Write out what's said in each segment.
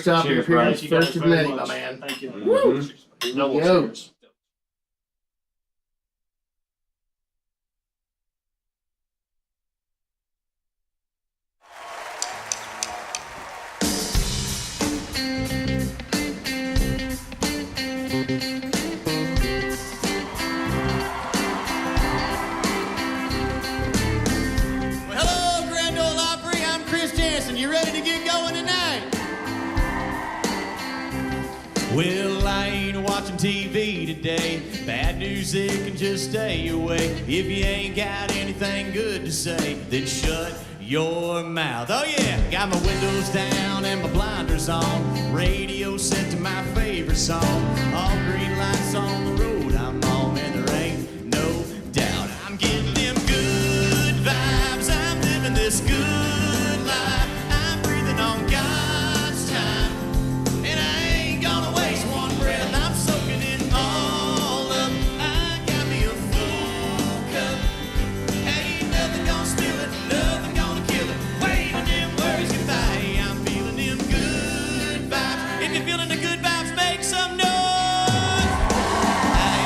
Stop your appearance. Thank you guys First of very many, my much. man. Thank you. Here Double we go. cheers. Well, hello, Grand Ole Opry. I'm Tritt and Janson. You ready to get going tonight? Well, I ain't watching TV today. Bad news, it can just stay away. If you ain't got anything good to say, then shut your mouth. Oh yeah, got my windows down and my blinders on. Radio set to my favorite song. All green lights on the road I'm on, and there ain't no doubt I'm getting them good vibes. I'm living this good life. I'm breathing on God's time, and I ain't gonna waste one breath. I'm soaking it all up. I got me a full cup. Ain't nothing gonna steal it, nothing gonna kill it. Waving them words goodbye. I'm feeling them good vibes. If you're feeling the good vibes, make some noise. I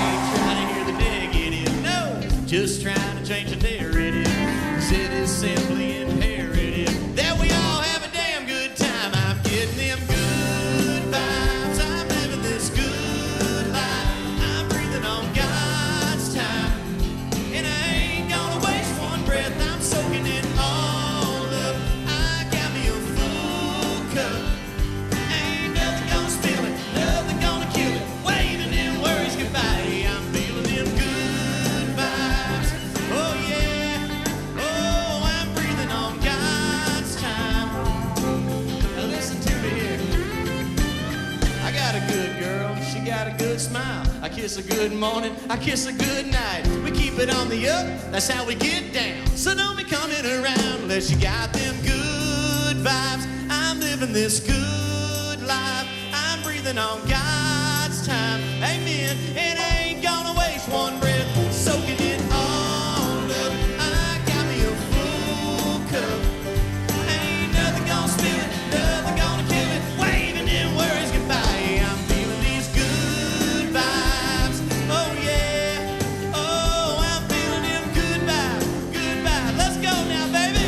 ain't trying to hear the negative, no. Just trying to change the narrative. 'Cause it is simply imperative that we all have a damn good time. I'm getting them good vibes. I'm living this good life. I'm breathing on God's time, and I ain't gonna waste one breath. I'm soaking it all up. I got me a full cup. Ain't nothing gonna steal it, nothing gonna kill it. Waving them worries goodbye. I'm feeling them good vibes. Oh yeah, oh, I'm breathing on God's time. Now listen to me here. I got a good girl, she got a good smile. I kiss a good morning, I kiss a good night. We keep it on the up, that's how we get down. So don't be coming around unless you got them good vibes. I'm living this good life. I'm breathing on God's time. Amen. And I ain't gonna waste one breath. Soaking it all up. I got me a full cup. Ain't nothing gonna spill it, nothing gonna kill it. Waving them worries goodbye. I'm feeling these good vibes. Oh yeah, oh, I'm feeling them good vibes. Good vibes. Let's go now, baby.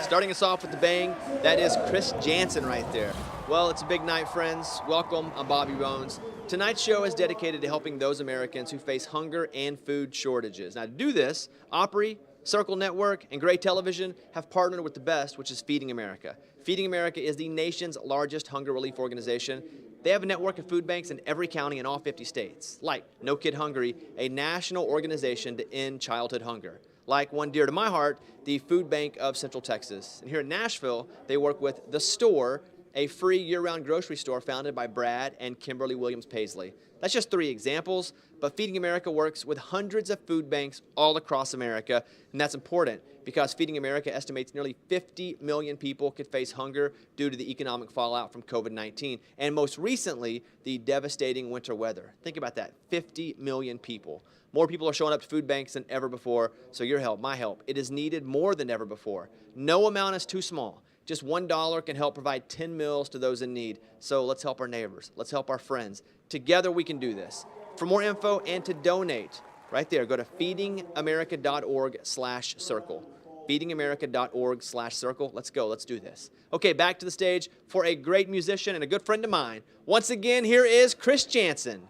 Starting us off with the bang, that is Tritt and Janson right there. Well, it's a big night, friends. Welcome, I'm Bobby Bones. Tonight's show is dedicated to helping those Americans who face hunger and food shortages. Now, to do this, Opry, Circle Network, and Gray Television have partnered with the best, which is Feeding America. Feeding America is the nation's largest hunger relief organization. They have a network of food banks in every county in all 50 states, like No Kid Hungry, a national organization to end childhood hunger. Like one dear to my heart, the Food Bank of Central Texas. And here in Nashville, they work with The Store, a free year-round grocery store founded by Brad and Kimberly Williams Paisley. That's just 3 examples, but Feeding America works with hundreds of food banks all across America, and that's important because Feeding America estimates nearly 50 million people could face hunger due to the economic fallout from COVID-19, and most recently, the devastating winter weather. Think about that, 50 million people. More people are showing up to food banks than ever before, so your help, my help, it is needed more than ever before. No amount is too small. Just $1 can help provide 10 meals to those in need. So let's help our neighbors. Let's help our friends. Together we can do this. For more info and to donate, right there, go to feedingamerica.org/circle. feedingamerica.org/circle. Let's go. Let's do this. Okay, back to the stage for a great musician and a good friend of mine. Once again, here is Tritt and Janson.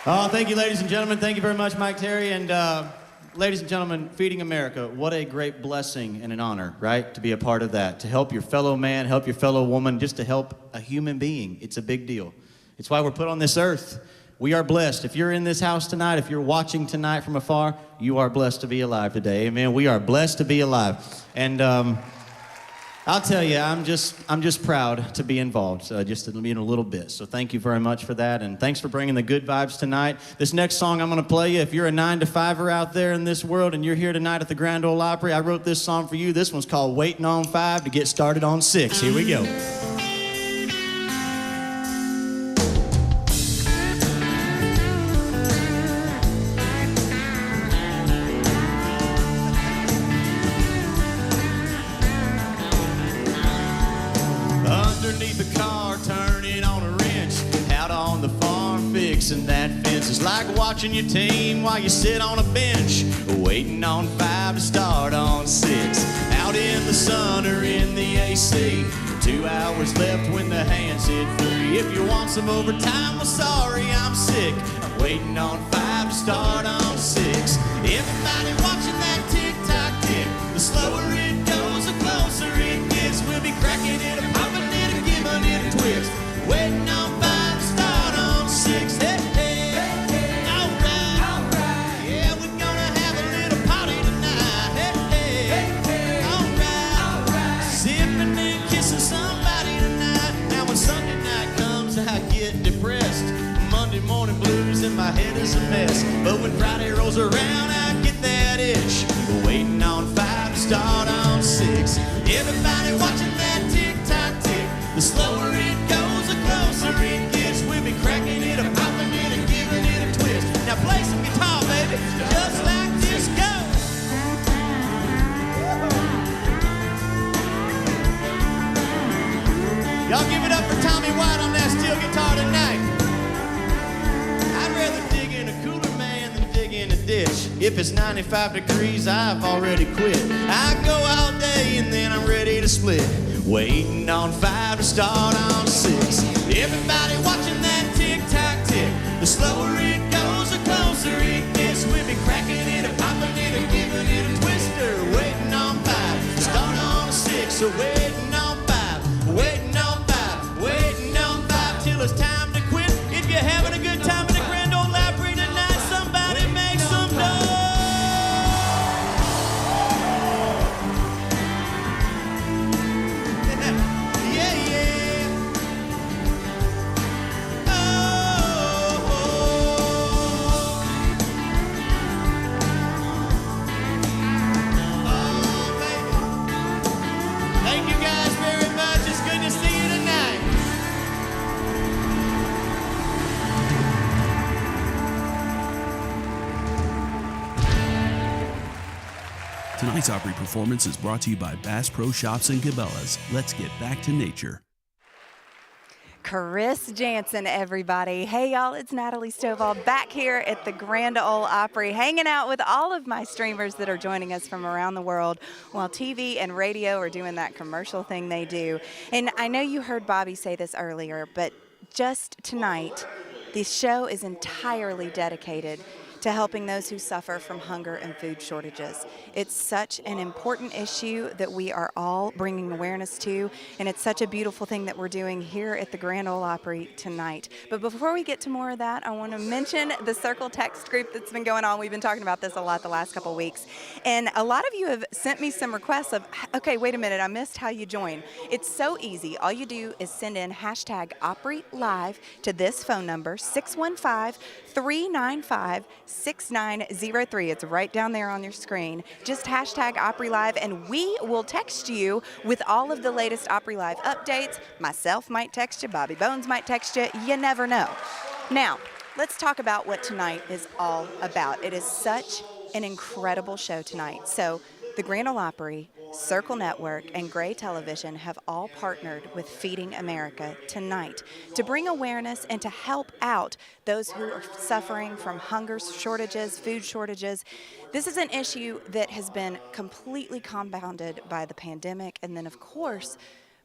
Oh, thank you, ladies and gentlemen. Thank you very much, Mike Terry. And ladies and gentlemen, Feeding America, what a great blessing and an honor, right, to be a part of that, to help your fellow man, help your fellow woman, just to help a human being. It's a big deal. It's why we're put on this earth. We are blessed. If you're in this house tonight, if you're watching tonight from afar, you are blessed to be alive today. Amen. We are blessed to be alive. And I'll tell you, I'm just proud to be involved, just in a little bit. So thank you very much for that, and thanks for bringing the good vibes tonight. This next song I'm going to play you, if you're a 9-to-5er out there in this world and you're here tonight at the Grand Ole Opry, I wrote this song for you. This one's called Waiting on 5 to Get Started on 6. Here we go. Underneath the car, turning on a wrench. Out on the farm, fixing that fence. It's like watching your team while you sit on a bench, waiting on 5 to start on 6. Out in the sun or in the AC, 2 hours left when the hands hit free. If you want some overtime, well, sorry, I'm sick. I'm waiting on 5 to start on 6. Everybody watching that tick-tock tick. The slower it goes, the closer it gets. We'll be cracking it up. Twist, waiting on 5 to start on 6. Hey, hey, alright, yeah, we're gonna have a little party tonight. Hey, hey, alright, sipping and kissing somebody tonight. Now when Sunday night comes, I get depressed. Monday morning blues and my head is a mess. But when Friday rolls around, I get that itch, waiting on 5 to start on 6. Everybody watching that tick-tock tick. The slower it goes, the closer it gets. We'll be cracking it up, popping it and giving it a twist. Now play some guitar, baby, just like this goes. Y'all give it up for Tommy White on that steel guitar tonight. I'd rather dig in a cooler, man, than dig in a ditch. If it's 95 degrees, I've already quit. I go all day and then I'm ready to split. Waiting on 5 to start on 6. Everybody watching that tick-tock tick. The slower it goes, the closer it gets. We'll be cracking it and popping it and giving it a twister. Waiting on 5 to start on 6. So waiting on 5, waiting on 5, waiting on 5 till it's time to quit. If you're having a good time at the Grand Ole Opry tonight, somebody make some noise. Tonight's Opry performance is brought to you by Bass Pro Shops and Cabela's. Let's get back to nature. Chris Janson, everybody. Hey, y'all, it's Natalie Stovall back here at the Grand Ole Opry, hanging out with all of my streamers that are joining us from around the world while TV and radio are doing that commercial thing they do. And I know you heard Bobby say this earlier, but just tonight, the show is entirely dedicated to helping those who suffer from hunger and food shortages. It's such an important issue that we are all bringing awareness to, and it's such a beautiful thing that we're doing here at the Grand Ole Opry tonight. But before we get to more of that, I want to mention the Circle text group that's been going on. We've been talking about this a lot the last couple of weeks, and a lot of you have sent me some requests of, okay, wait a minute, I missed how you join. It's so easy. All you do is send in hashtag Opry Live to this phone number, 615-395-6903. It's right down there on your screen. Just hashtag Opry Live, and we will text you with all of the latest Opry Live updates. Myself might text you, Bobby Bones might text you. You never know. Now, let's talk about what tonight is all about. It is such an incredible show tonight. So the Grand Ole Opry, Circle Network, and Gray Television have all partnered with Feeding America tonight to bring awareness and to help out those who are suffering from hunger shortages, food shortages. This is an issue that has been completely compounded by the pandemic, and then, of course,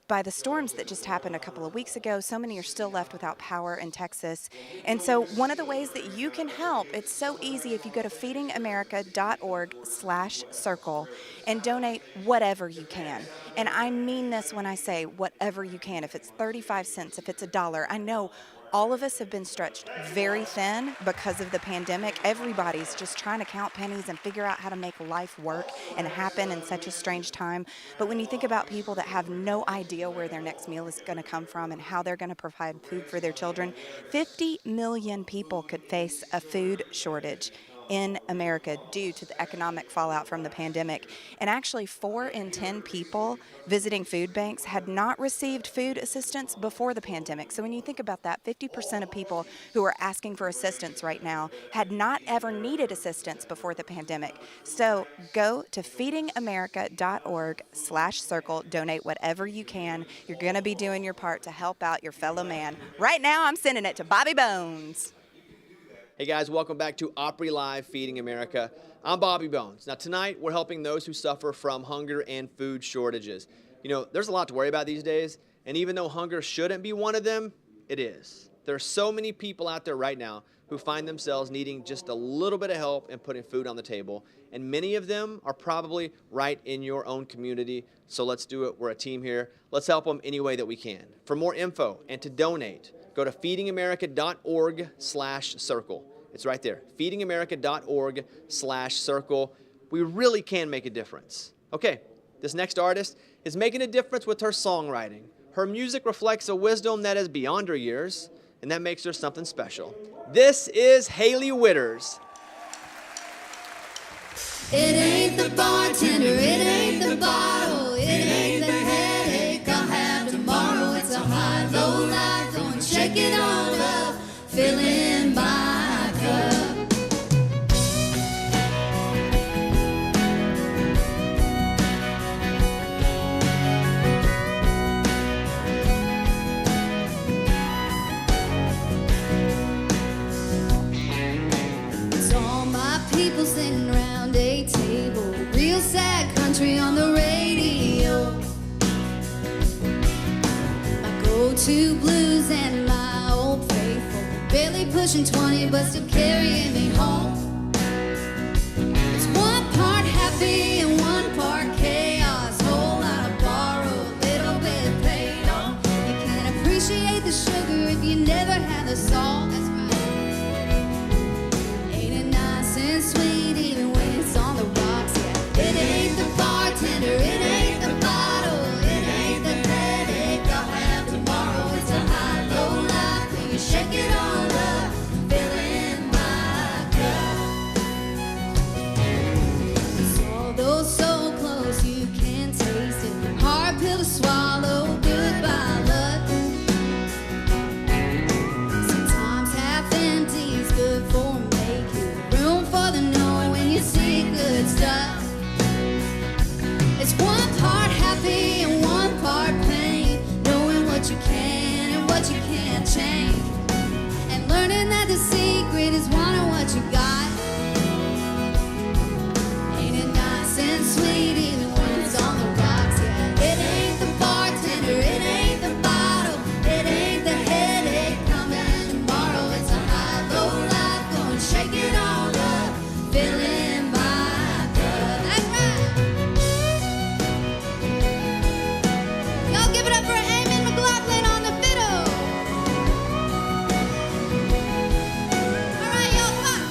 by the storms that just happened a couple of weeks ago. So many are still left without power in Texas. And so one of the ways that you can help, it's so easy if you go to feedingamerica.org/circle and donate whatever you can. And I mean this when I say whatever you can. If it's 35 cents, if it's $1, I know all of us have been stretched very thin because of the pandemic. Everybody's just trying to count pennies and figure out how to make life work and happen in such a strange time. But when you think about people that have no idea where their next meal is going to come from and how they're going to provide food for their children, 50 million people could face a food shortage in America due to the economic fallout from the pandemic. And actually 4 in 10 people visiting food banks had not received food assistance before the pandemic. So when you think about that, 50% of people who are asking for assistance right now had not ever needed assistance before the pandemic. So go to feedingamerica.org/circle, donate whatever you can. You're gonna be doing your part to help out your fellow man. Right now, I'm sending it to Bobby Bones. Hey guys, welcome back to Opry Live Feeding America. I'm Bobby Bones. Now tonight we're helping those who suffer from hunger and food shortages. You know, there's a lot to worry about these days, and even though hunger shouldn't be one of them, it is. There are so many people out there right now who find themselves needing just a little bit of help in putting food on the table, and many of them are probably right in your own community, so let's do it. We're a team here. Let's help them any way that we can. For more info and to donate, go to feedingamerica.org/circle. It's right there, feedingamerica.org/circle. We really can make a difference. Okay, this next artist is making a difference with her songwriting. Her music reflects a wisdom that is beyond her years, and that makes her something special. This is Hailey Whitters. It ain't the bartender, it ain't the bottle, it ain't the headache I'll have tomorrow. It's a high, low life, go and shake it all up, filling my cup. It's all my people sitting around a table, real sad country on the radio. My go-to blues and my old faithful, barely pushing 20 but still carrying me home. It's one part happy and one part chaos, whole lot of borrow, a little bit paid off. You can't appreciate the sugar if you never had the salt. That's right. Ain't it nice and sweet even when it's on the rocks? Yeah. It ain't the bartender, it ain't the bottle, it ain't the headache I'll have tomorrow. It's a high, low life, and you shake it all up, filling my cup. It's all those so close you can taste it, hard pill to swallow, goodbye luck. Sometimes half empty is good for making room for the no when you see good stuff. It's one part happy and one part pain, knowing what you can and what you can't change, and learning that the secret is wanting what you got. Ain't it nice and sweet even when it's on the rocks? Yeah. It ain't the bartender, it ain't the bottle, it ain't the headache coming tomorrow. It's a high, low life, go and shake it all up, filling my cup. That's right. Y'all give it up for Eamon McLaughlin on the fiddle. All right, y'all, come on.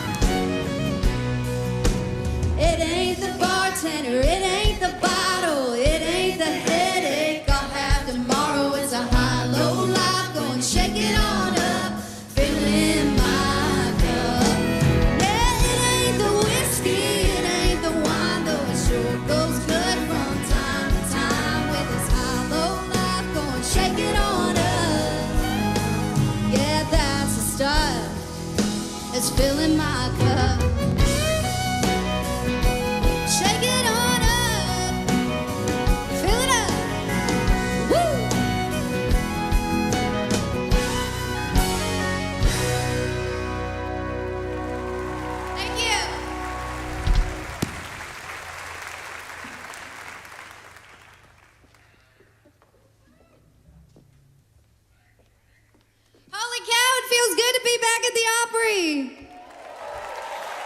It ain't the bartender, it ain't the bottle, it ain't the headache I'll have tomorrow. It's a high, low life, go and shake it on up, filling my cup. Yeah, it ain't the whiskey, it ain't the wine, though it sure goes good from time to time. With this high, low life, go and shake it on up. Yeah, that's the stuff that's filling my cup. Shake it on up, fill it up, woo! Thank you. Holy cow, it feels good to be back at the Opry.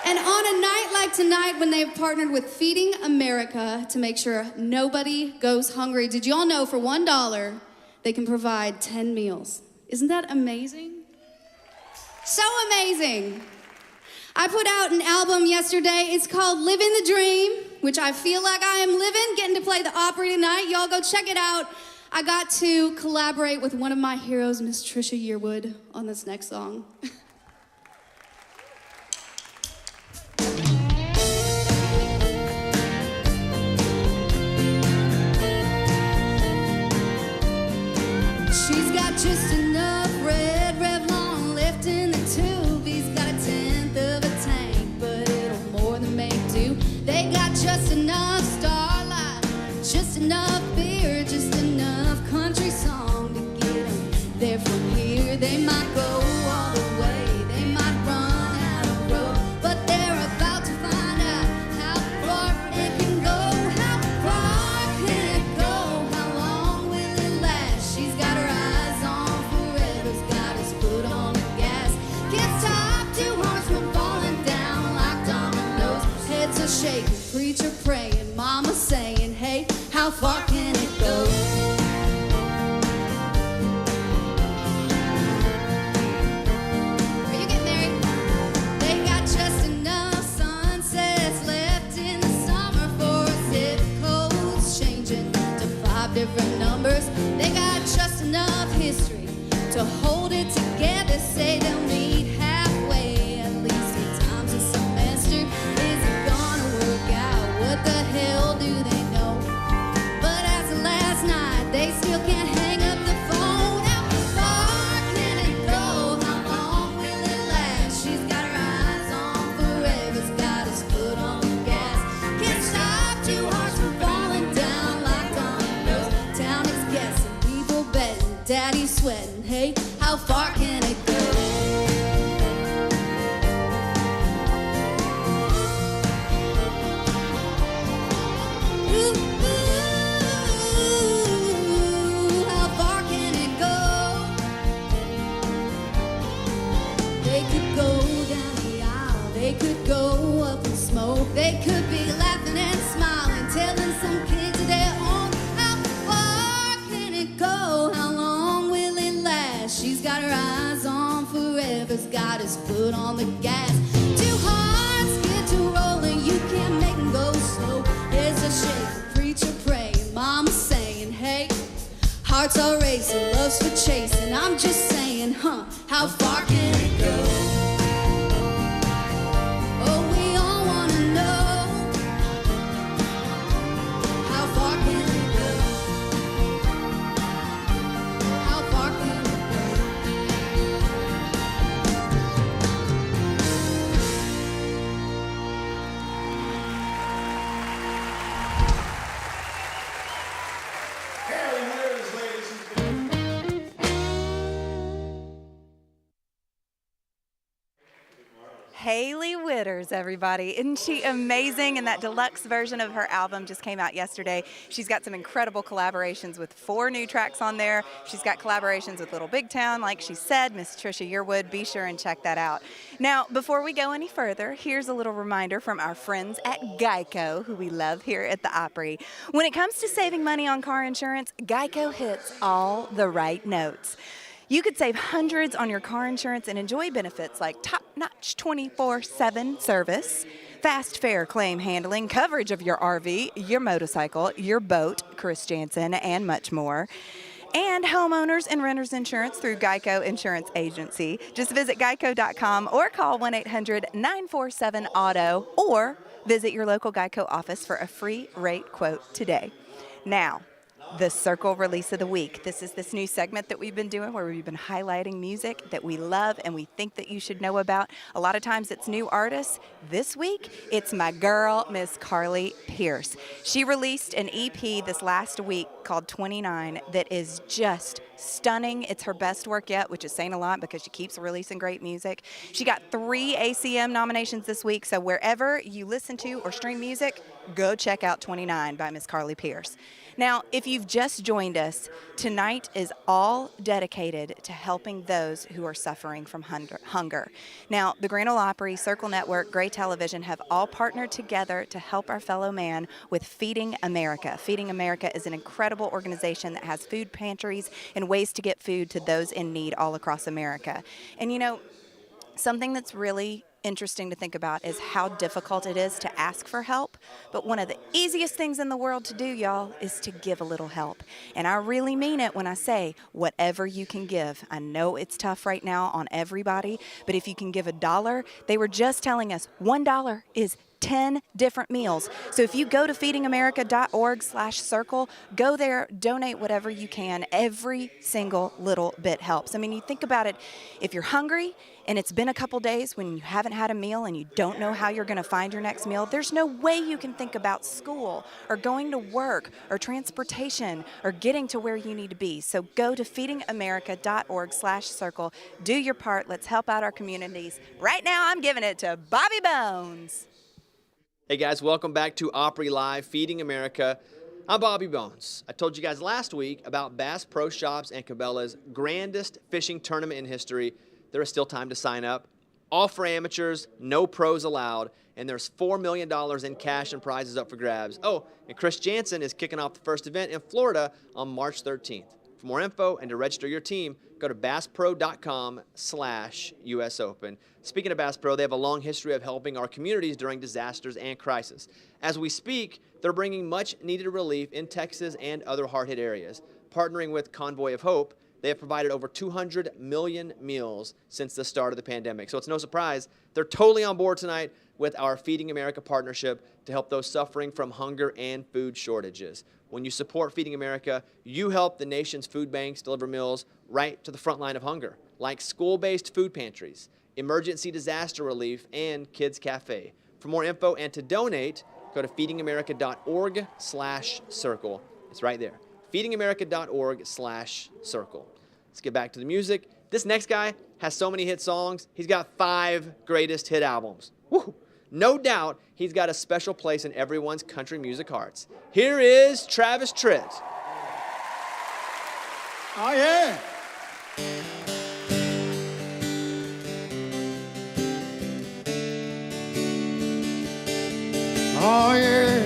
And on a night like tonight, when they've partnered with Feeding America to make sure nobody goes hungry, did y'all know for $1 they can provide 10 meals? Isn't that amazing? So amazing. I put out an album yesterday. It's called Living the Dream, which I feel like I am living, getting to play the Opry tonight. Y'all go check it out. I got to collaborate with one of my heroes, Miss Tritt and Yearwood, on this next song. She's got just enough red Revlon left in the tube. He's got a tenth of a tank, but it'll more than make do. They got just enough starlight, just enough beer, just enough country song to get them there from here. They might go all the way, they might run out of road, but they're about to find out how far it can go. How far can it go? How long will it last? She's got her eyes on forever's got his foot on the gas. Can't stop two hearts from falling down like dominoes. Heads are shaking, preacher praying, mama saying, hey, how far can it go? Are you getting married? They got just enough sunsets left in the summer for zip codes changing to 5 different numbers. They got just enough history to hold it together. Say they'll meet halfway at least 3 times a semester. Is it gonna work out? What the hell do they know? But as of last night, they still can't hang up the phone. How far can it go? How long will it last? She's got her eyes on forever's got his foot on the gas. Can't stop two hearts from falling down like dominoes. Town is guessing, people betting, daddy's sweating. Hey, how far can it go? Ooh, how far can it go? They could go down the aisle, they could go up in smoke, they could be laughing and smiling, telling some kids of their own. How far can it go? How long will it last? She's got her eyes on forever's got his foot on the gas. Two hearts get to rolling, you can't make them go slow. There's a shake, preacher praying, mama saying, hey, hearts are racing, love's for chasing. I'm just saying, how far can it go? Oh, we all wanna know, how far can it go? How far can it go? Hailey Whitters, ladies and gentlemen. Hailey Whitters, everybody. Isn't she amazing? And that deluxe version of her album just came out yesterday. She's got some incredible collaborations with 4 new tracks on there. She's got collaborations with Little Big Town, like she said, Miss Tritt and Yearwood. Be sure and check that out. Now, before we go any further, here's a little reminder from our friends at Geico, who we love here at the Opry. When it comes to saving money on car insurance, Geico hits all the right notes. You could save hundreds on your car insurance and enjoy benefits like top-notch 24/7 service, fast, fair claim handling, coverage of your RV, your motorcycle, your boat, Chris Janson, and much more. And homeowners and renters insurance through Geico Insurance Agency. Just visit geico.com or call 1-800-947-AUTO or visit your local Geico office for a free rate quote today. Now, the Circle Release of the Week. This is this new segment that we've been doing where we've been highlighting music that we love and we think that you should know about. A lot of times it's new artists. This week, it's my girl, Miss Carly Pearce. She released an EP this last week called 29 that is just stunning. It's her best work yet, which is saying a lot because she keeps releasing great music. She got 3 ACM nominations this week, so wherever you listen to or stream music, go check out 29 by Miss Carly Pearce. Now, if you've just joined us, tonight is all dedicated to helping those who are suffering from hunger. Now, the Grand Ole Opry, Circle Network, Gray Television have all partnered together to help our fellow man with Feeding America. Feeding America is an incredible organization that has food pantries and ways to get food to those in need all across America. And you know, Something that's really interesting to think about is how difficult it is to ask for help. But one of the easiest things in the world to do, y'all, is to give a little help. And I really mean it when I say whatever you can give. I know it's tough right now on everybody, but if you can give $1, they were just telling us $1 is 10 different meals. So if you go to feedingamerica.org/circle, go there, donate whatever you can. Every single little bit helps. I mean, you think about it, if you're hungry and it's been a couple days when you haven't had a meal and you don't know how you're going to find your next meal, there's no way you can think about school or going to work or transportation or getting to where you need to be. So go to feedingamerica.org/circle. Do your part. Let's help out our communities. Right now, I'm giving it to Bobby Bones. Hey guys, welcome back to Opry Live, Feeding America. I'm Bobby Bones. I told you guys last week about Bass Pro Shops and Cabela's grandest fishing tournament in history. There is still time to sign up. All for amateurs, no pros allowed, and there's $4 million in cash and prizes up for grabs. Oh, and Tritt Janson is kicking off the first event in Florida on March 13th. For more info and to register your team, go to basspro.com/US Open. Speaking of Bass Pro, they have a long history of helping our communities during disasters and crisis. As we speak, they're bringing much needed relief in Texas and other hard-hit areas. Partnering with Convoy of Hope, they have provided over 200 million meals since the start of the pandemic. So it's no surprise they're totally on board tonight with our Feeding America partnership to help those suffering from hunger and food shortages. When you support Feeding America, you help the nation's food banks deliver meals right to the front line of hunger, like school-based food pantries, emergency disaster relief, and Kids Cafe. For more info and to donate, go to feedingamerica.org/circle. It's right there. feedingamerica.org/circle. Let's get back to the music. This next guy has so many hit songs. He's got 5 greatest hit albums. Woo! No doubt he's got a special place in everyone's country music hearts. Here is Travis Tritt. Oh, yeah. Oh, yeah.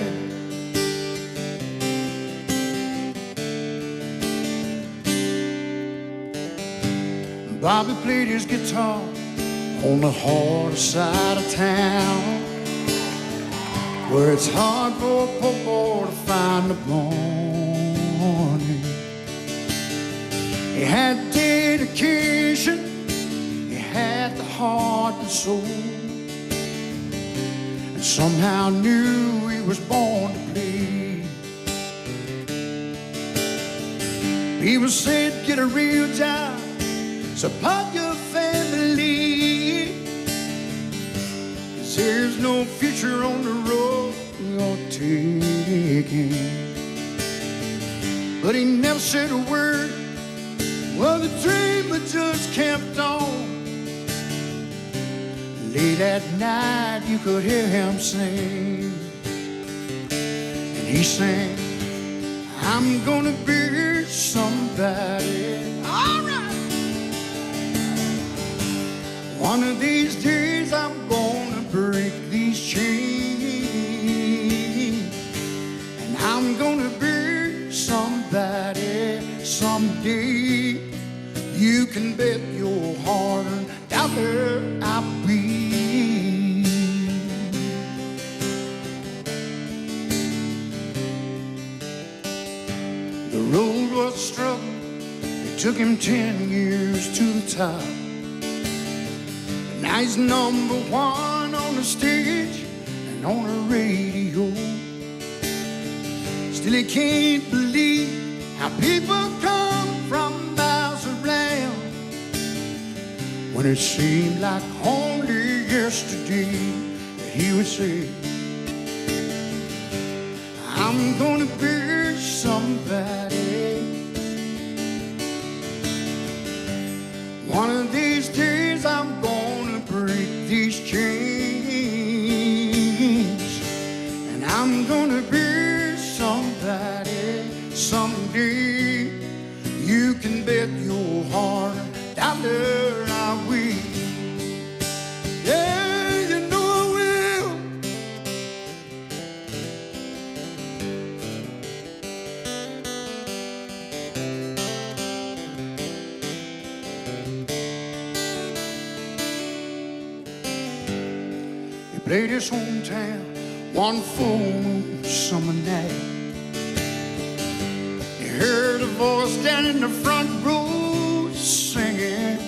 Bobby played his guitar on the hardest side of town, where it's hard for a poor boy to find the morning. He had dedication, he had the heart and soul, and somehow knew he was born to play. People said, get a real job, support your family, 'cause there's no future on the road you're taking. But he never said a word. Well, the dreamer just kept on. Late at night you could hear him sing, and he sang, I'm gonna be somebody. All right. One of these days I'm gonna break these chains, and I'm gonna be somebody someday. You can bet your heart down there I'll be. The road was a struggle. It took him 10 years to the top. Now he's #1 on the stage and on the radio. Still he can't believe how people come from miles around, when it seemed like only yesterday that he would say, I'm gonna be somebody. One of these days I'm gonna break these chains, and I'm gonna be somebody someday. You can bet your heart $1 I will. Yeah, you know I will. played his hometown one full summer night. He heard a voice down in the front row singing.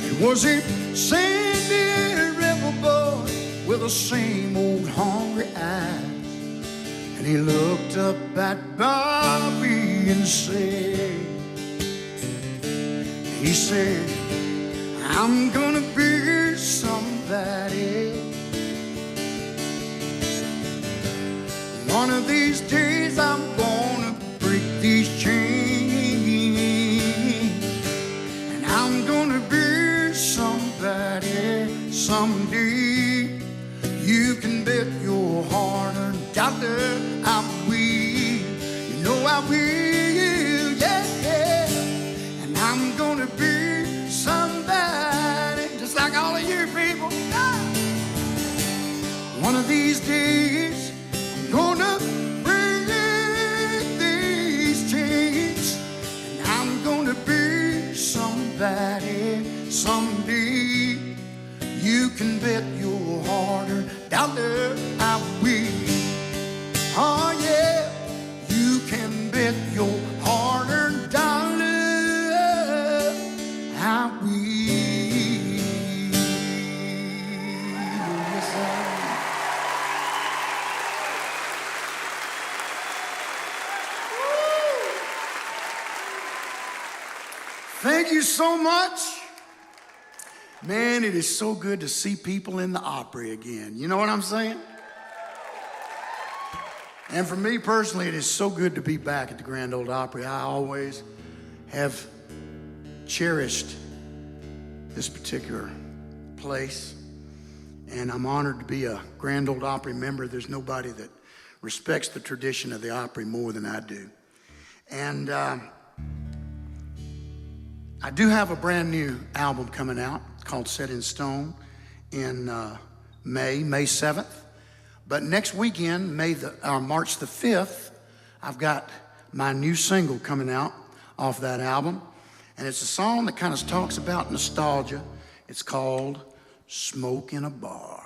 It was a sandy river boy with the same old hungry eyes. And he looked up at Bobby and said, he said, I'm gonna be somebody. One of these days I'm gonna break these chains, and I'm gonna be somebody someday. You can bet your hard-earned dollar I will. You know I will, yeah. And I'm gonna be somebody just like all of you people. One of these days I'm gonna break these chains, and I'm gonna be somebody someday. You can bet your hard-earned dollar I will. Oh yeah, you can bet your hard-earned dollar I will. Yes, thank you so much. Man, it is so good to see people in the Opry again. You know what I'm saying? And for me personally, it is so good to be back at the Grand Ole Opry. I always have cherished this particular place, and I'm honored to be a Grand Ole Opry member. There's nobody that respects the tradition of the Opry more than I do. And I do have a brand new album coming out called Set in Stone in May 7th. But next weekend, March the 5th, I've got my new single coming out off that album. And it's a song that kind of talks about nostalgia. It's called Smoke in a Bar.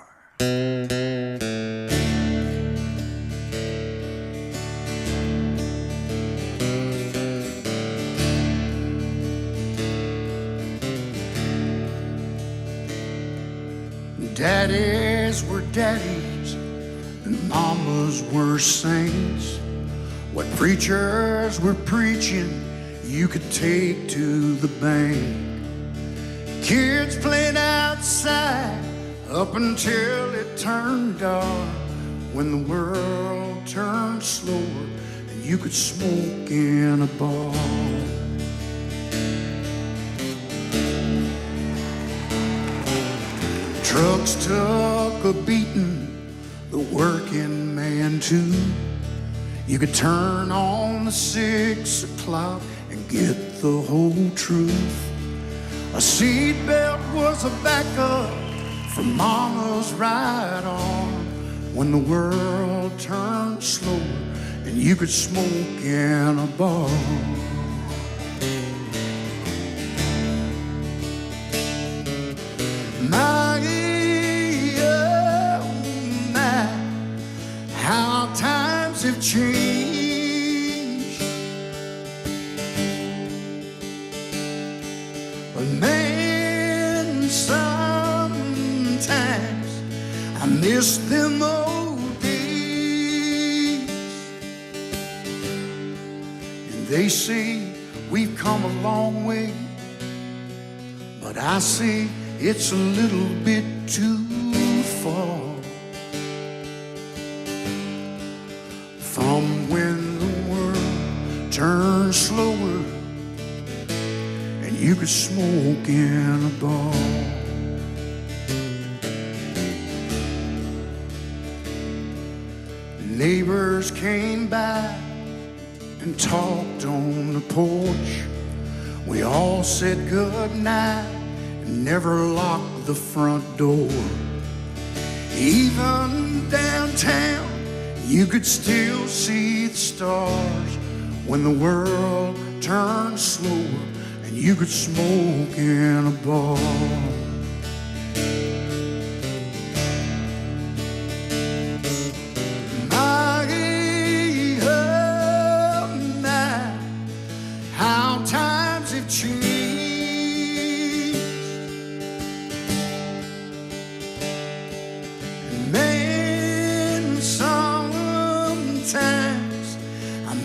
Daddies were daddies and mamas were saints. What preachers were preaching you could take to the bank. Kids played outside up until it turned dark, when the world turned slower and you could smoke in a bar. Trucks took a beating, the working man too. You could turn on the 6 o'clock and get the whole truth. A seatbelt was a backup for mama's right arm, when the world turned slower and you could smoke in a bar. How times have changed. But man, sometimes I miss them old days. And they say we've come a long way, but I say it's a little bit too far. From when the world turned slower and you could smoke in a bar. Neighbors came by and talked on the porch. We all said good night and never locked the front door. Even downtown you could still see the stars when the world turned slower and you could smoke in a bar.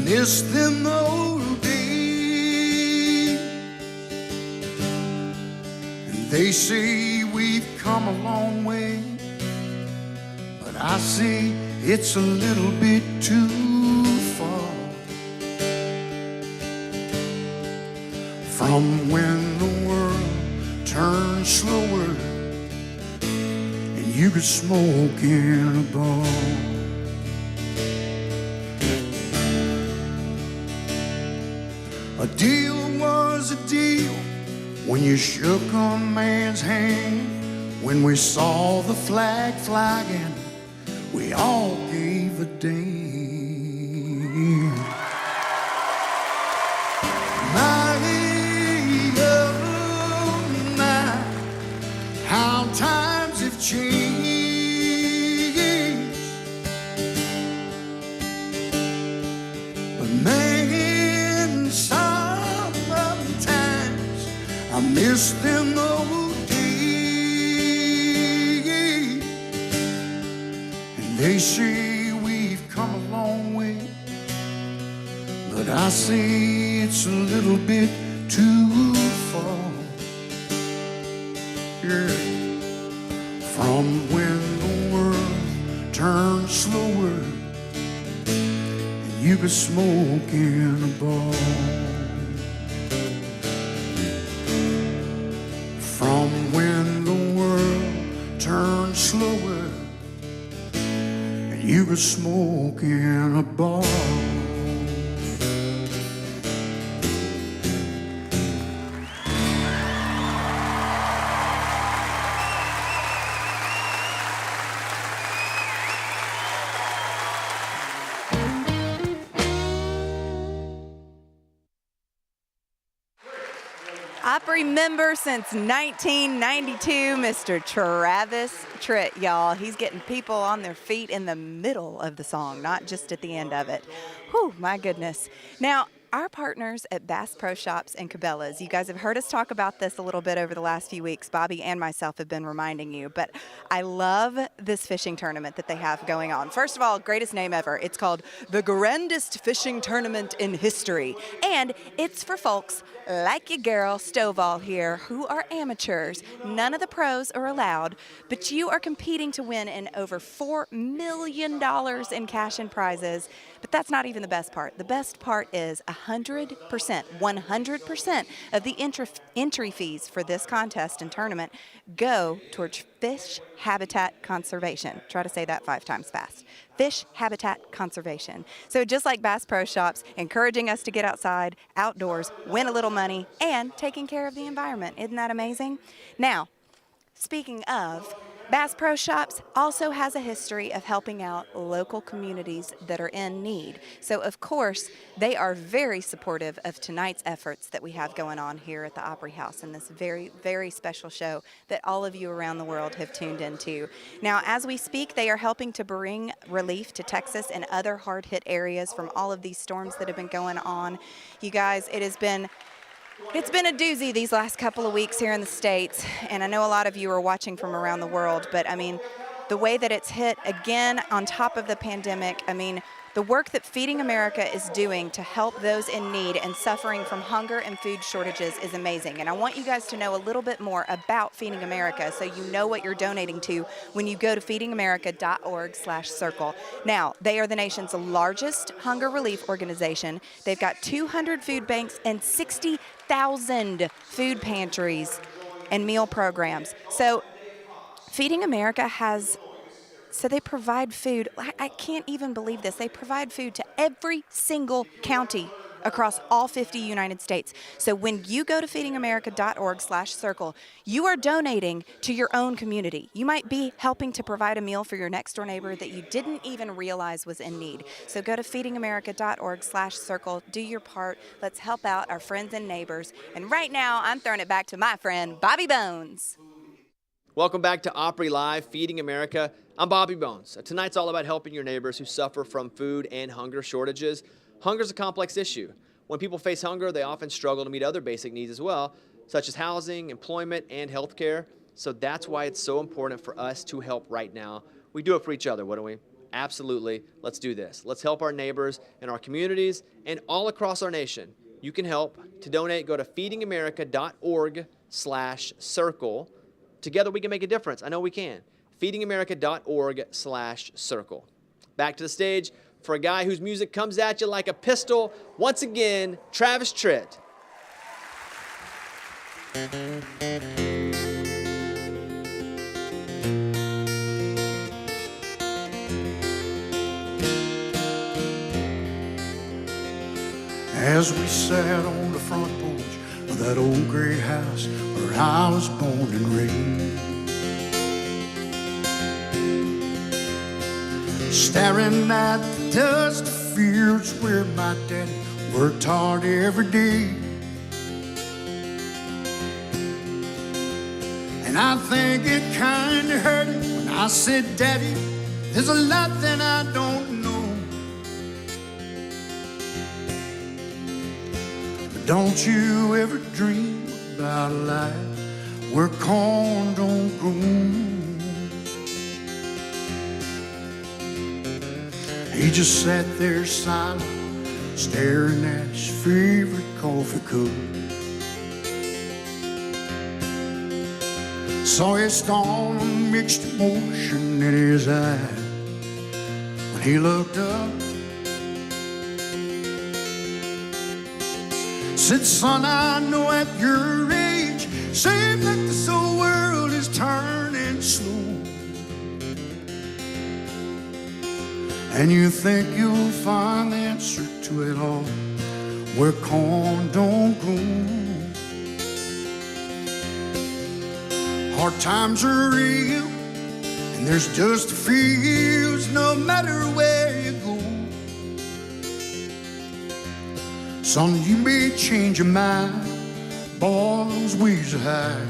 miss them old days. And they say we've come a long way, but I say it's a little bit too far from when the world turns slower and you could smoke in a bar. A deal was a deal when you shook a man's hand, when we saw the flag flying, we all gave a damn. My, oh, my, how times have changed. But man, sometimes I miss them old days. And they say we've come a long way, but I say it's a little bit too far. Yeah. From when the world turned slower and you could smoke in a bar. From when the world turned slower and you could smoke in a bar. Opry member since 1992, Mr. Travis Tritt, y'all. He's getting people on their feet in the middle of the song, not just at the end of it. Whew, my goodness. Now, our partners at Bass Pro Shops and Cabela's, you guys have heard us talk about this a little bit over the last few weeks. Bobby and myself have been reminding you, but I love this fishing tournament that they have going on. First of all, greatest name ever. It's called the grandest fishing tournament in history, and it's for folks like your girl Stovall here, who are amateurs. None of the pros are allowed, but you are competing to win in over $4 million in cash and prizes. But that's not even the best part. The best part is 100% of the entry fees for this contest and tournament go towards fish habitat conservation. Try to say that 5 times fast. Fish habitat conservation. So just like Bass Pro Shops, encouraging us to get outside, outdoors, win a little money, and taking care of the environment. Isn't that amazing? Now, speaking of, Bass Pro Shops also has a history of helping out local communities that are in need. So, of course, they are very supportive of tonight's efforts that we have going on here at the Opry House in this very, very special show that all of you around the world have tuned into. Now, as we speak, they are helping to bring relief to Texas and other hard-hit areas from all of these storms that have been going on. You guys, it's been a doozy these last couple of weeks here in the States, and I know a lot of you are watching from around the world, but I mean, the way that it's hit again on top of the pandemic, I mean, the work that Feeding America is doing to help those in need and suffering from hunger and food shortages is amazing. And I want you guys to know a little bit more about Feeding America so you know what you're donating to when you go to feedingamerica.org/circle. Now, they are the nation's largest hunger relief organization. They've got 200 food banks and 60,000 food pantries and meal programs. So Feeding America they provide food. I can't even believe this. They provide food to every single county across all 50 United States. So when you go to feedingamerica.org/circle, you are donating to your own community. You might be helping to provide a meal for your next door neighbor that you didn't even realize was in need. So go to feedingamerica.org/circle, do your part. Let's help out our friends and neighbors. And right now, I'm throwing it back to my friend, Bobby Bones. Welcome back to Opry Live, Feeding America. I'm Bobby Bones. Tonight's all about helping your neighbors who suffer from food and hunger shortages. Hunger is a complex issue. When people face hunger, they often struggle to meet other basic needs as well, such as housing, employment, and health care. So that's why it's so important for us to help right now. We do it for each other, wouldn't we? Absolutely. Let's do this. Let's help our neighbors in our communities and all across our nation. You can help. To donate, go to feedingamerica.org/circle. Together we can make a difference. I know we can. feedingamerica.org/circle. Back to the stage for a guy whose music comes at you like a pistol. Once again, Travis Tritt. As we sat on the front porch of that old gray house where I was born and raised, staring at the dusty fields where my daddy worked hard every day. And I think it kinda hurt him when I said, Daddy, there's a lot that I don't know. But don't you ever dream about a life where corn don't grow. He just sat there silent, staring at his favorite coffee cup. Saw his storm mixed emotion in his eyes when he looked up. Said, son, I know at your age, seems like this whole world is turning slow. And you think you'll find the answer to it all where corn don't grow. Hard times are real, and there's just feels no matter where you go. Son, you may change your mind, boy, those ways are high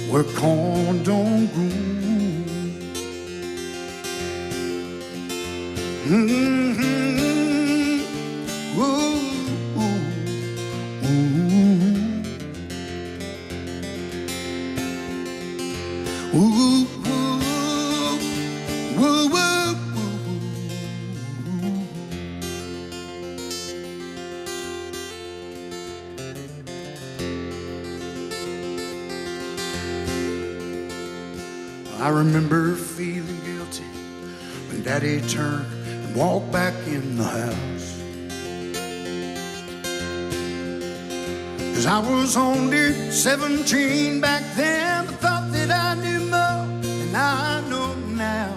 where corn don't grow. Mm-hmm. Ooh, ooh, ooh. Ooh, ooh, ooh, ooh, I remember feeling guilty when Daddy turned and walked back in the house. 'Cause I was only 17 back then. I thought that I knew more than I know now.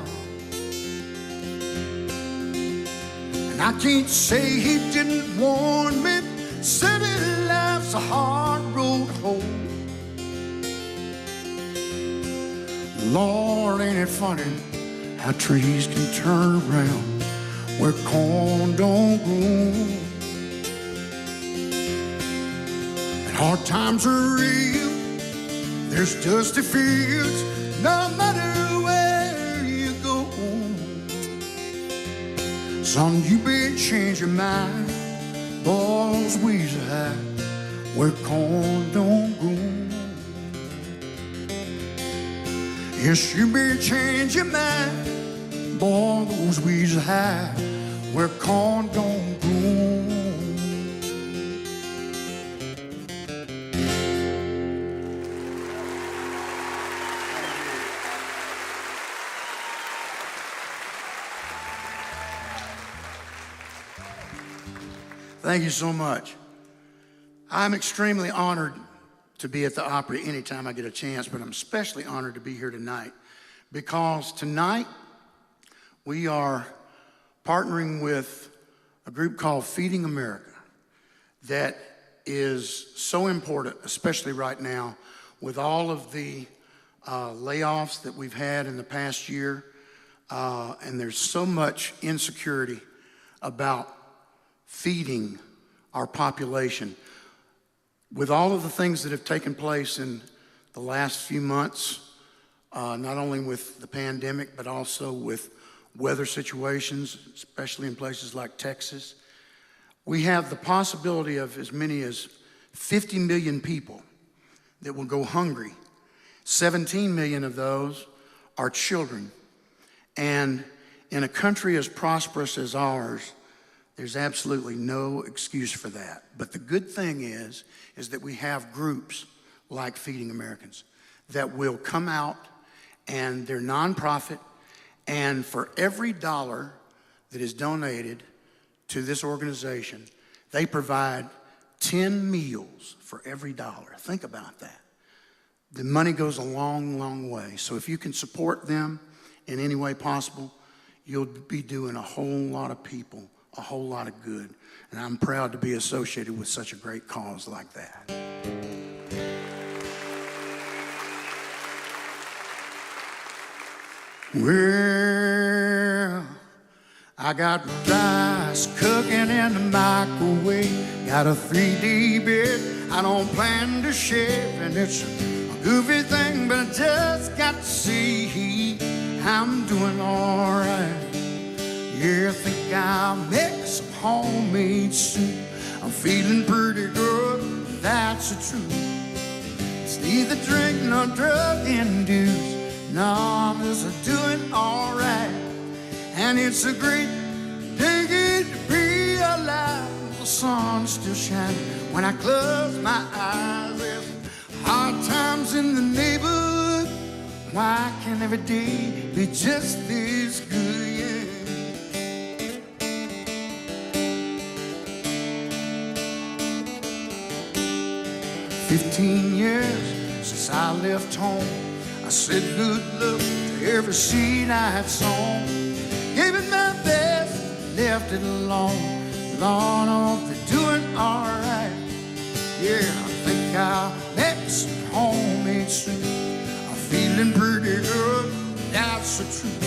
And I can't say he didn't warn me. City life's a hard road home. Lord, ain't it funny how trees can turn around where corn don't grow. And hard times are real, there's dusty fields no matter where you go. Son, you better change your mind, boys, we's high where corn don't grow. Yes, you may change your mind, boy, those weeds are high where corn don't grow. Thank you so much. I'm extremely honored to be at the Opry anytime I get a chance, but I'm especially honored to be here tonight because tonight we are partnering with a group called Feeding America that is so important, especially right now with all of the layoffs that we've had in the past year, and there's so much insecurity about feeding our population. With all of the things that have taken place in the last few months, not only with the pandemic, but also with weather situations, especially in places like Texas, we have the possibility of as many as 50 million people that will go hungry. 17 million of those are children. And in a country as prosperous as ours, there's absolutely no excuse for that. But the good thing is that we have groups like Feeding Americans that will come out, and they're nonprofit, and for every dollar that is donated to this organization, they provide 10 meals for every dollar. Think about that. The money goes a long, long way. So if you can support them in any way possible, you'll be doing a whole lot of people a whole lot of good. And I'm proud to be associated with such a great cause like that. Well, I got rice cooking in the microwave, got a 3D bed I don't plan to share, and it's a goofy thing, but I just got to see I'm doing all right. Yeah, I think I'll make some homemade soup. I'm feeling pretty good, that's the truth. It's neither drink nor drug induced. No, I'm just doing all right. And it's a great day to be alive. The sun's still shining when I close my eyes. There's hard times in the neighborhood. Why can't every day be just this good? Yeah. 15 years since I left home, I said good luck to every seed I had sown. Gave it my best, left it alone. Lord, I hope they're doing all right. Yeah, I think I'll make some homemade soup. I'm feeling pretty good, that's the truth.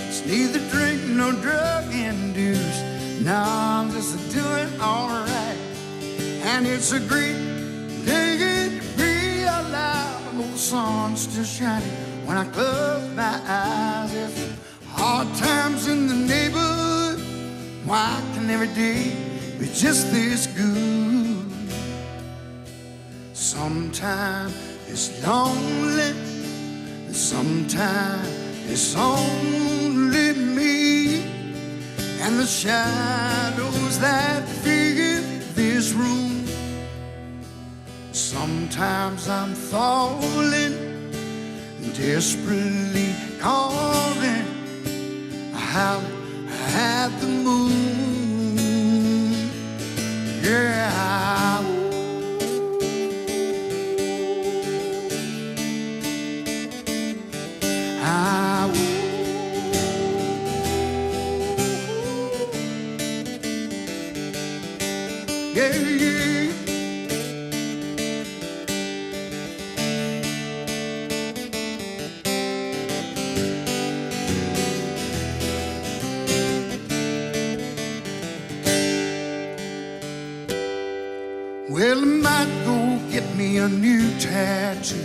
It's neither drink nor drug induced. No, I'm just doing all right. And it's a great day to be alive. And the sun's still shining when I close my eyes. It's hard times in the neighborhood. Why can every day be just this good? Sometimes it's lonely, and sometimes it's only me and the shadows that fill this room. Sometimes I'm falling, desperately calling, howling at the moon. Yeah, yeah, yeah. Well, I might go get me a new tattoo,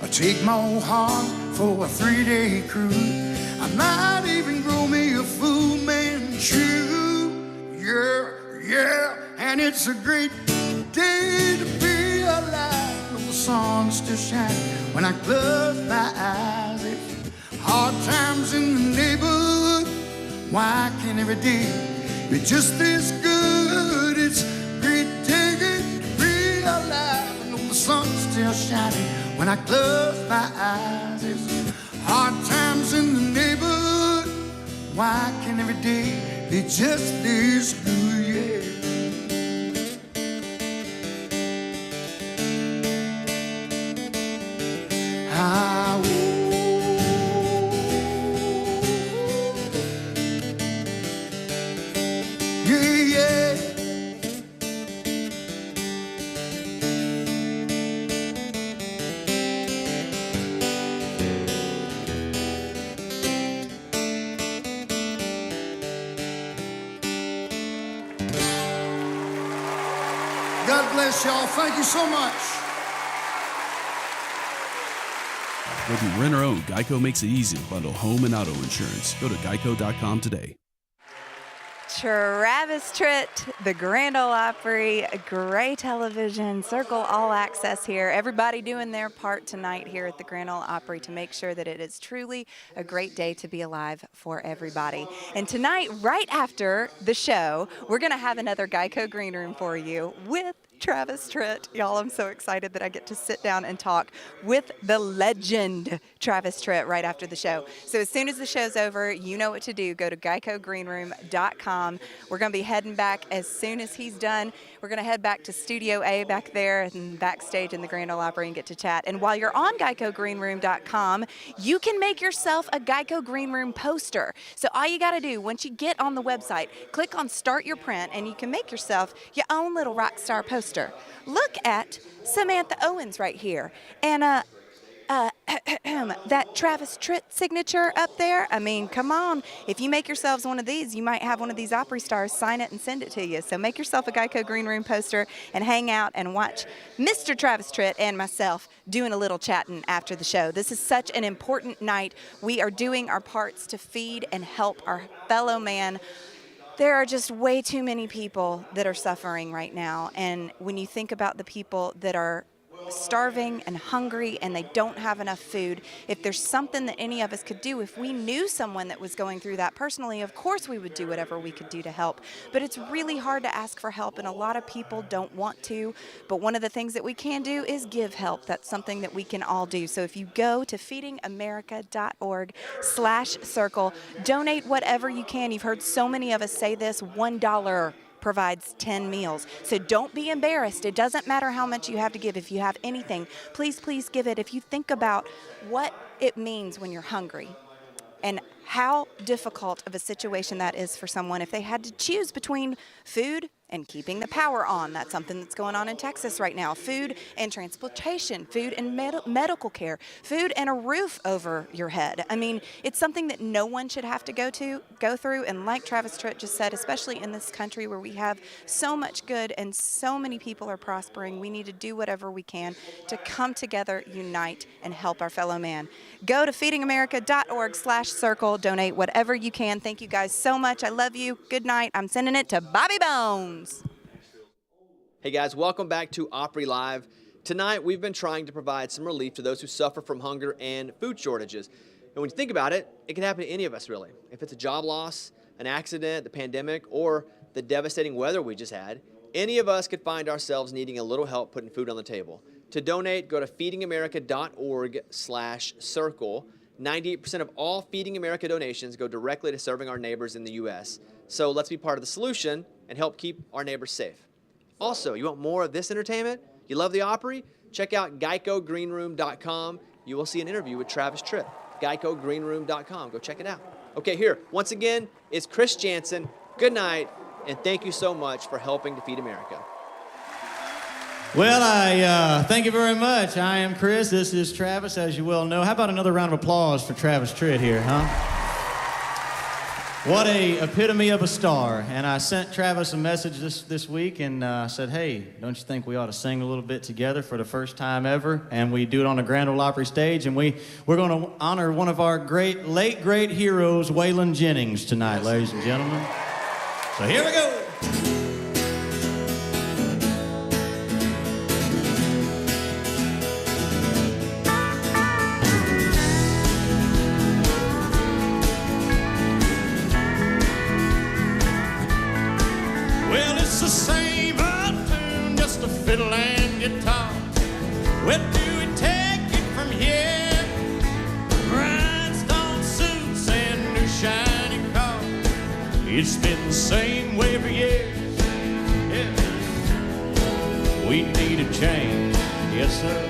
or take my old heart for a 3-day cruise. I might even grow me a Fu Manchu. Yeah, yeah, and it's a great day to be alive. The sun's still shining when I close my eyes. It's hard times in the neighborhood. Why can't every day be just this good? It's a great day alive. I know the sun's still shining when I close my eyes. It's hard times in the neighborhood. Why can every day be just this good? Yeah. God bless y'all. Thank you so much. Whether you rent or own, Geico makes it easy to bundle home and auto insurance. Go to geico.com today. Travis Tritt, the Grand Ole Opry, Gray Television, Circle All Access here. Everybody doing their part tonight here at the Grand Ole Opry to make sure that it is truly a great day to be alive for everybody. And tonight, right after the show, we're going to have another Geico Green Room for you with Travis Tritt. Y'all, I'm so excited that I get to sit down and talk with the legend Travis Tritt right after the show. So as soon as the show's over, you know what to do. Go to GeicoGreenroom.com. We're going to be heading back as soon as he's done. We're going to head back to Studio A back there and backstage in the Grand Ole Opry and get to chat. And while you're on GeicoGreenroom.com, you can make yourself a Geico Green Room poster. So all you got to do, once you get on the website, click on Start Your Print, and you can make yourself your own little rock star poster. Look at Samantha Owens right here. And that Travis Tritt signature up there, I mean, come on. If you make yourselves one of these, you might have one of these Opry stars sign it and send it to you. So make yourself a Geico Green Room poster and hang out and watch Mr. Travis Tritt and myself doing a little chatting after the show. This is such an important night. We are doing our parts to feed and help our fellow man. There are just way too many people that are suffering right now. And when you think about the people that are starving and hungry and they don't have enough food, if there's something that any of us could do, if we knew someone that was going through that personally, of course we would do whatever we could do to help. But it's really hard to ask for help, and a lot of people don't want to. But one of the things that we can do is give help. That's something that we can all do. So if you go to feedingamerica.org/circle, donate whatever you can. You've heard so many of us say this, $1 provides 10 meals. So don't be embarrassed. It doesn't matter how much you have to give. If you have anything, please, please give it. If you think about what it means when you're hungry and how difficult of a situation that is for someone if they had to choose between food and keeping the power on. That's something that's going on in Texas right now. Food and transportation, food and medical care, food and a roof over your head. I mean, it's something that no one should have to go through. And like Travis Tritt just said, especially in this country where we have so much good and so many people are prospering, we need to do whatever we can to come together, unite, and help our fellow man. Go to feedingamerica.org/circle. Donate whatever you can. Thank you guys so much. I love you. Good night. I'm sending it to Bobby Bones. Hey guys, welcome back to Opry Live. Tonight we've been trying to provide some relief to those who suffer from hunger and food shortages. And when you think about it, it can happen to any of us really. If it's a job loss, an accident, the pandemic, or the devastating weather we just had, any of us could find ourselves needing a little help putting food on the table. To donate, go to feedingamerica.org/circle. 98% of all Feeding America donations go directly to serving our neighbors in the U.S. So let's be part of the solution and help keep our neighbors safe. Also, you want more of this entertainment? You love the Opry? Check out GeicoGreenroom.com. You will see an interview with Travis Tritt. GeicoGreenroom.com. Go check it out. Okay, here, once again, it's Chris Janson. Good night, and thank you so much for helping to feed America. Well, I thank you very much. I am Chris. This is Travis, as you well know. How about another round of applause for Travis Tritt here, huh? What a epitome of a star. And I sent Travis a message this week and said, hey, don't you think we ought to sing a little bit together for the first time ever? And we do it on the Grand Ole Opry stage, and we're going to honor one of our late great heroes, Waylon Jennings, tonight, ladies and gentlemen. So here we go. The same old tune, just a fiddle and guitar. Where do we take it from here? Rhinestone suits and new shiny cars. It's been the same way for years. Yeah. We need a change, yes sir.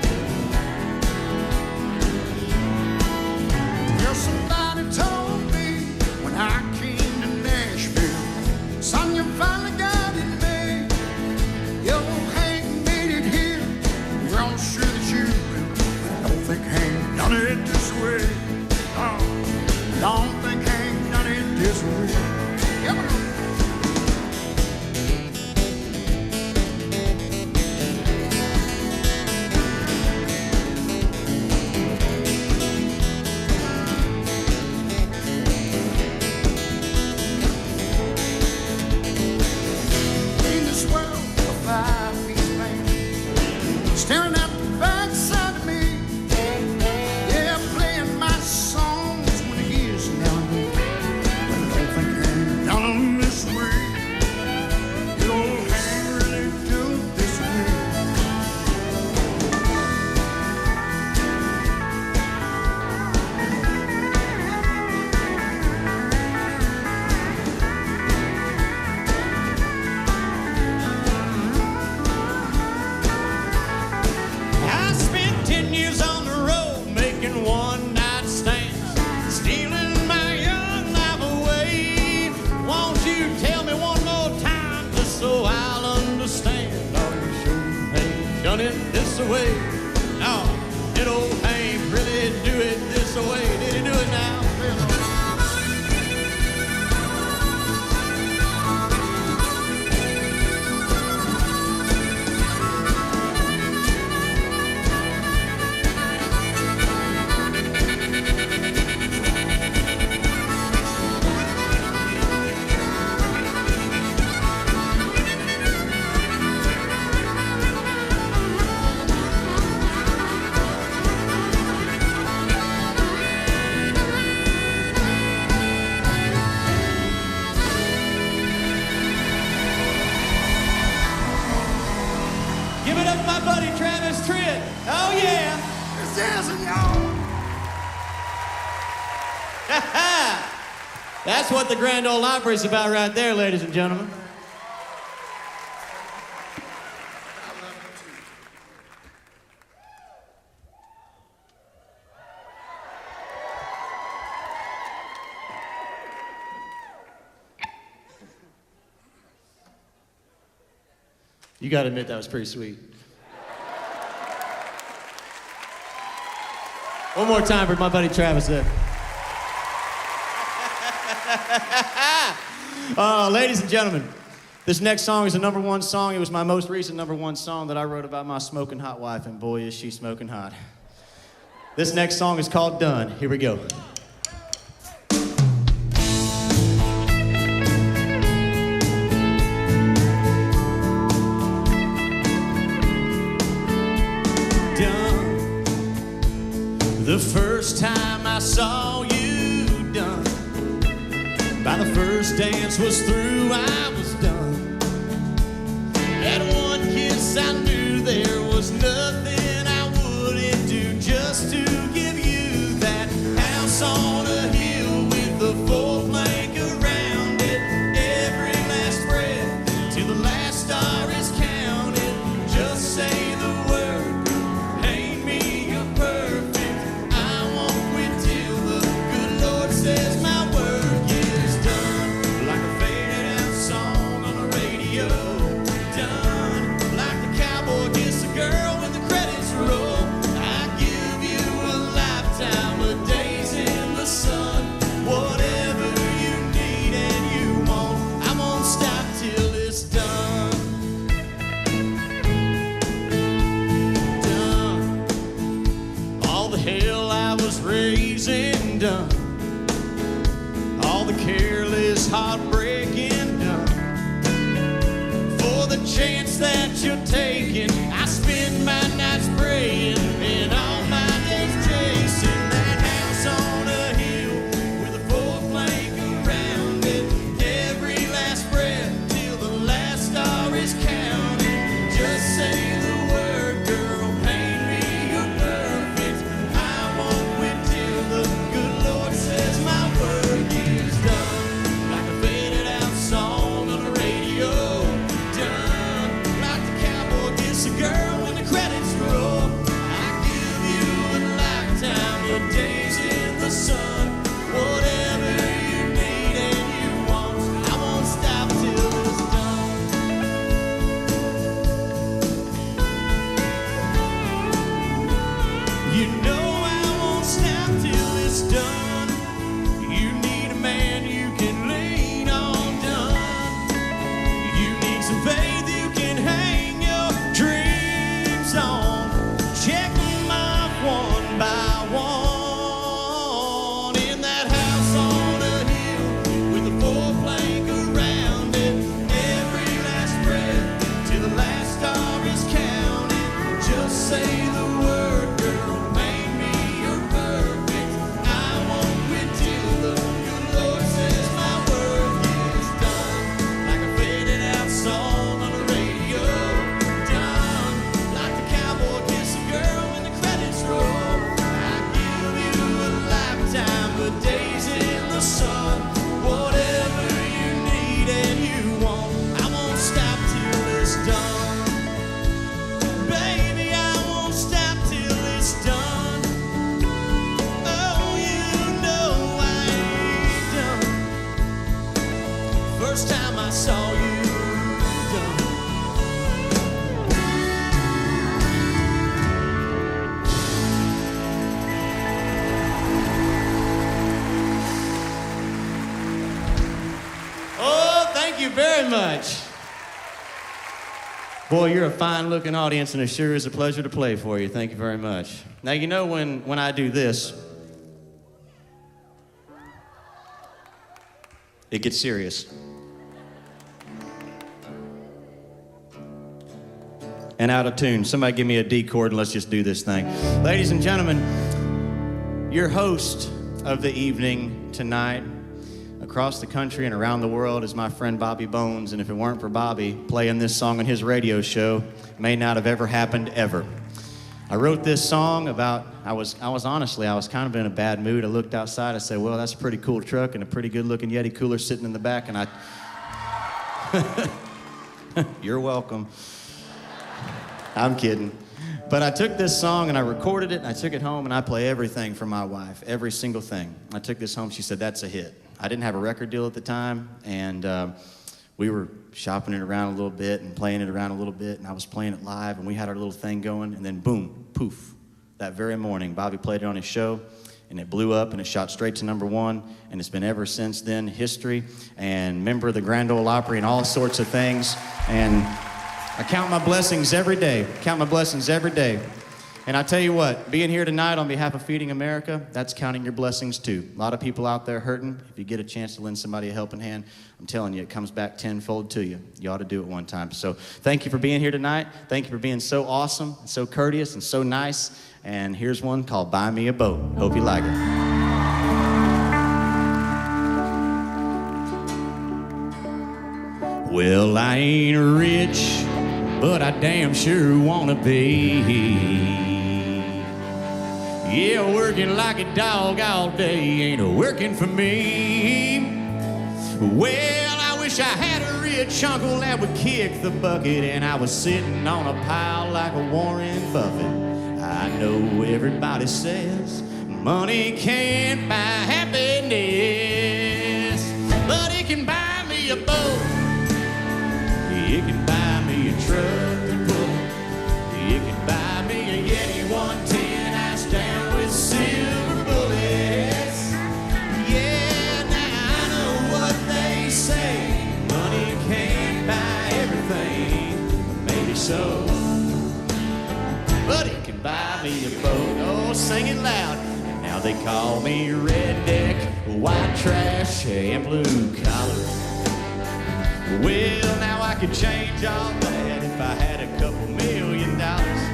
Well, somebody told me when I came to Nashville, son, you finally got it made. You ain't made it here. We're all sure that you will. Don't think Hank done it this way. Oh, don't think Hank done it this way. Yep. done it this way. No, did old Hank really do it this way? Did he do it now? Give it up for my buddy Travis Tritt. Oh yeah. It's Janson, y'all. That's what the Grand Ole Opry is about right there, ladies and gentlemen. You gotta admit that was pretty sweet. One more time for my buddy Travis there. Ladies and gentlemen, this next song is a #1 song. It was my most recent #1 song that I wrote about my smoking hot wife, and boy, is she smoking hot. This next song is called Done. Here we go. Done. The first time I saw you, done. By the first dance was through, I was done. That one kiss, I knew there was nothing I wouldn't do just to give you that house on a hill with the full flank around it. Every last breath till the last star is counted. Just say the word, paint me you're perfect. I won't quit till the good Lord says my work is done. Like a faded out song on the radio. Done. Like the cowboy gets the girl when the credits roll. I give you a lifetime of days in the sun. Whatever you need and you want, I won't stop till it's done. Done. All the hell I was raising, done. All the careless heartbreaking, done. For the chance that you're taking, I spend my nights praying and all my days chasing that house on a hill with a full flank around it. Every last breath till the last star is counted. Just say the word, girl, paint me you're perfect. I won't quit till the good Lord says my work is done. Like a faded out song on the radio. Done. Like the cowboy much. Boy, you're a fine-looking audience, and it sure is a pleasure to play for you. Thank you very much. Now, you know when I do this, it gets serious. And out of tune. Somebody give me a D chord and let's just do this thing. Ladies and gentlemen, your host of the evening tonight, across the country and around the world, is my friend Bobby Bones. And if it weren't for Bobby playing this song on his radio show, it may not have ever happened ever. I wrote this song about, I was honestly kind of in a bad mood. I looked outside, I said, well, that's a pretty cool truck and a pretty good looking Yeti cooler sitting in the back, and you're welcome. I'm kidding. But I took this song and I recorded it and I took it home and I play everything for my wife, every single thing. I took this home, she said, that's a hit. I didn't have a record deal at the time, and we were shopping it around a little bit and playing it around a little bit, and I was playing it live, and we had our little thing going, and then boom, poof. That very morning, Bobby played it on his show, and it blew up, and it shot straight to #1, and it's been ever since then history, and member of the Grand Ole Opry and all sorts of things, and I count my blessings every day, And I tell you what, being here tonight on behalf of Feeding America, that's counting your blessings too. A lot of people out there hurting. If you get a chance to lend somebody a helping hand, I'm telling you, it comes back tenfold to you. You ought to do it one time. So thank you for being here tonight. Thank you for being so awesome, and so courteous, and so nice. And here's one called Buy Me a Boat. Hope you like it. Well, I ain't rich, but I damn sure wanna be. Yeah, working like a dog all day ain't working for me. Well, I wish I had a rich uncle that would kick the bucket and I was sitting on a pile like a Warren Buffett. I know everybody says money can't buy happiness, but it can buy me a boat. It can buy me a truck to pull. It can buy me a Yeti 110 ice down with silver bullets. Yeah, now I know what they say. Money can't buy everything, maybe so, but it can buy me a boat. Oh, sing it loud. Now they call me redneck, white trash, and blue collar. Well, now I could change all that if I had a couple $1 million.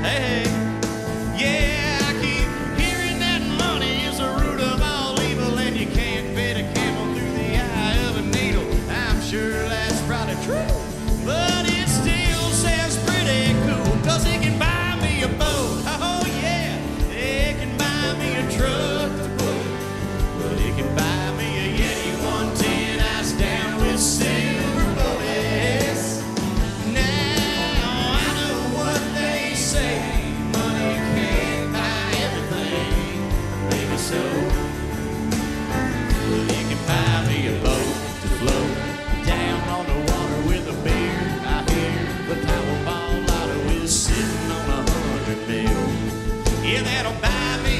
Hey, yeah, I keep hearing that money is the root of all evil, and you can't fit a camel through the eye of a needle. I'm sure that's probably true, but it still sounds pretty cool, 'cause it can buy me a boat. Oh yeah, it can buy me a truck to pull, but it can buy me a Yeti 110 ice down with silver.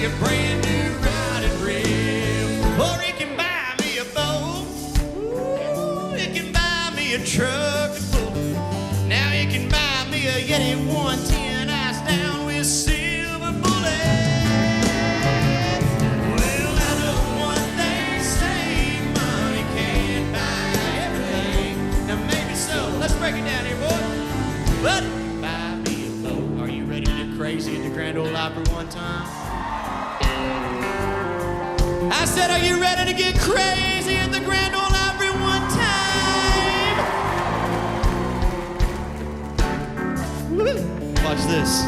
A brand new riding reel, or it can buy me a boat. Ooh, it can buy me a truck to pull. Now it can buy me a Yeti 110 ice down with silver bullets. Well, I know what they say, money can't buy everything. Now maybe so. Let's break it down here, boy. But buy me a boat. Are you ready to get crazy at the Grand Ole Opry one time? I said, are you ready to get crazy at the Grand Ole Opry one time? Woo. Watch this.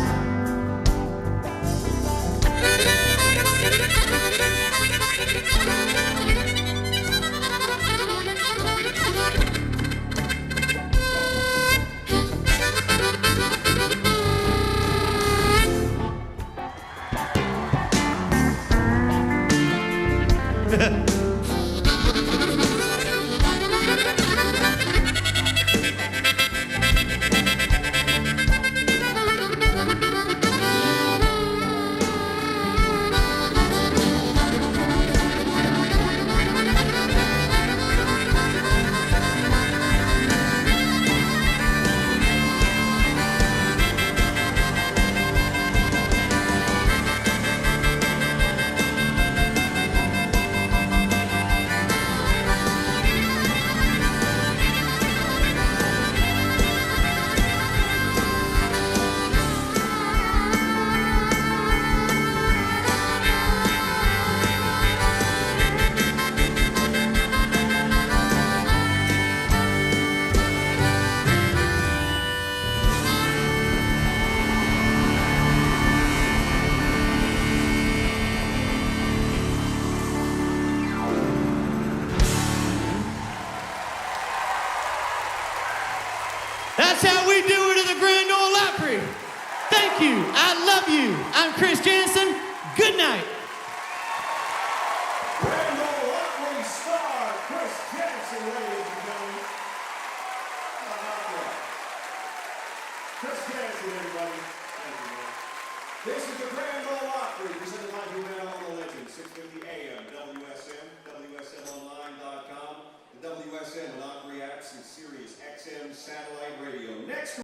you. I love you. I'm Chris Janson. Good night. Grand Ole Opry star Chris Janson, ladies and gentlemen. How about that? Chris Janson, everybody. Thank you, man. This is the Grand Ole Opry, presented by Joanna on the Legend, 650 AM, WSM, WSMonline.com, the WSM and Opry apps, and Sirius XM satellite radio. Next